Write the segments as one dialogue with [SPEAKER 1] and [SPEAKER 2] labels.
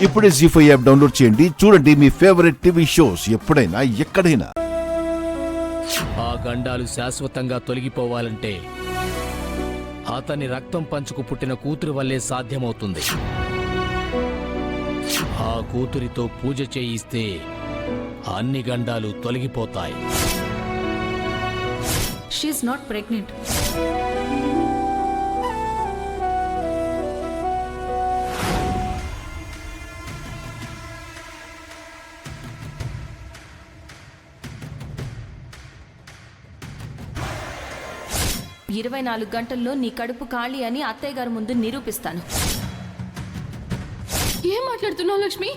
[SPEAKER 1] ఇప్పుడే జీ5 app download చేయండి. చూడండి మీ ఫేవరెట్ టీవీ షోస్ ఎప్పుడైనా ఎక్కడైనా.
[SPEAKER 2] ఆ గండాలు శాశ్వతంగా తొలగిపోవాలంటే అతని రక్తం పంచుకు పుట్టిన కూతురి వల్లే సాధ్యమవుతుంది. ఆ కూతురితో పూజ చేయిస్తే అన్ని గండాలు తొలగిపోతాయి.
[SPEAKER 3] She is not pregnant. 24 గంటల్లో నీ కడుపు ఖాళీ అని అత్తయ్య గారి ముందు నిరూపిస్తాను.
[SPEAKER 4] ఏం మాట్లాడుతున్నావు లక్ష్మి?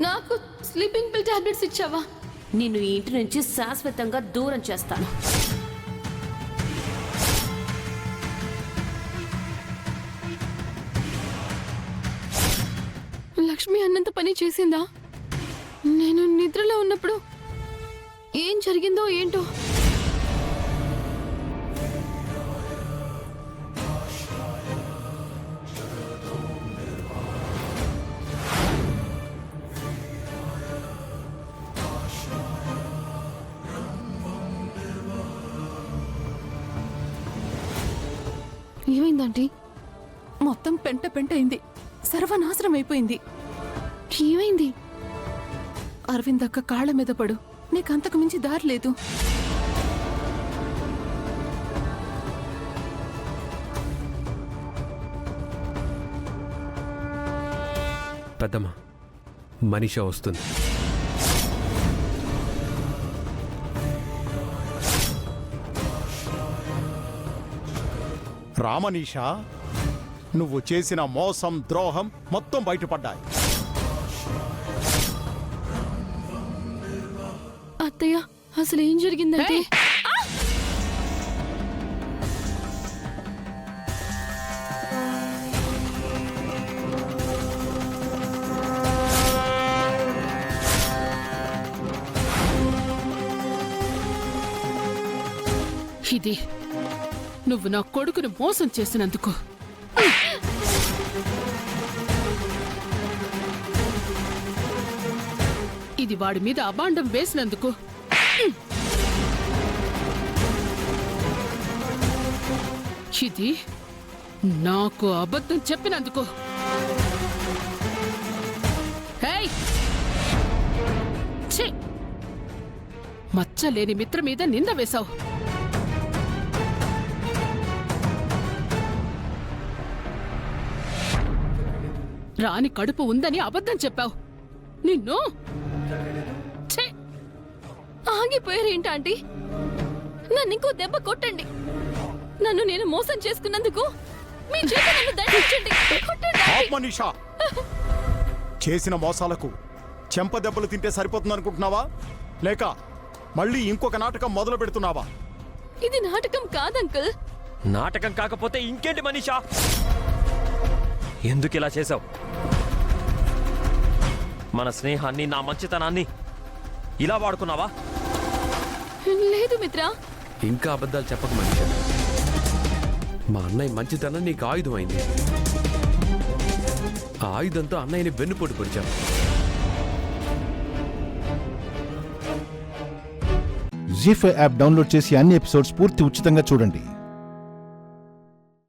[SPEAKER 4] నాకు స్లీపింగ్ పిల్ టాబ్లెట్స్ ఇచ్చావా?
[SPEAKER 3] నిన్ను ఈ ఇంటి నుంచి శాశ్వతంగా దూరం చేస్తాను.
[SPEAKER 4] లక్ష్మి అన్నంత పని చేసిందా? నేను నిద్రలో ఉన్నప్పుడు ఏం జరిగిందో ఏంటో. ఏమైందంటీ?
[SPEAKER 5] మొత్తం పెంట అయింది, సర్వనాశనం అయిపోయింది.
[SPEAKER 4] ఏమైంది?
[SPEAKER 5] అరవింద్ అక్క కాళ్ళ మీద పడు, నీకంతకు మించి దారి లేదు.
[SPEAKER 6] పెద్దమ్మ, మనీషా వస్తుంది.
[SPEAKER 7] రామనీషా, నువ్వు చేసిన మోసం, ద్రోహం మొత్తం బయటపడ్డాయి.
[SPEAKER 4] అత్తయ్య, అసలు ఏం జరిగిందంటే
[SPEAKER 5] ఇది నువ్వు నా కొడుకును మోసం చేసినందుకు. ఇది వాడి మీద అబాండం వేసినందుకు. ఇది నాకు అబద్ధం చెప్పినందుకు. మచ్చలేని మిత్ర మీద నింద వేశావు. రాని కడుపు ఉందని అబద్ధం చెప్పావు. నిన్ను
[SPEAKER 4] ఆగిపోయారేంటి ఆంటీ? నన్ను ఇంకో దెబ్బ కొట్టండి. నన్ను నేను మోసం చేసుకున్నందుకు మీ చేత నన్ను దండించండి.
[SPEAKER 7] మనీషా, చేసిన మోసాలకు చెంప దెబ్బలు తింటే సరిపోతుందనుకుంటున్నావా, లేక మళ్ళీ ఇంకొక నాటకం మొదలు పెడుతున్నావా?
[SPEAKER 4] ఇది నాటకం కాదంకుల్.
[SPEAKER 8] నాటకం కాకపోతే ఇంకేంటి మనీషా? ఎందుకు ఇలా చేశావు? మన స్నేహాన్ని, నా మంచితనాన్ని ఇలా వాడుకున్నావా?
[SPEAKER 4] లేదు మిత్ర.
[SPEAKER 6] ఇంకా అబద్ధాలు చెప్పక మనీషా. మా అన్నయ్య మంచితనం నీకు ఆయుధం అయింది. ఆ ఆయుధంతో అన్నయ్యని వెన్నుపోటు పొడిచావు.
[SPEAKER 1] జీ5 యాప్ డౌన్లోడ్ చేసి అన్ని ఎపిసోడ్స్ పూర్తి ఉచితంగా చూడండి.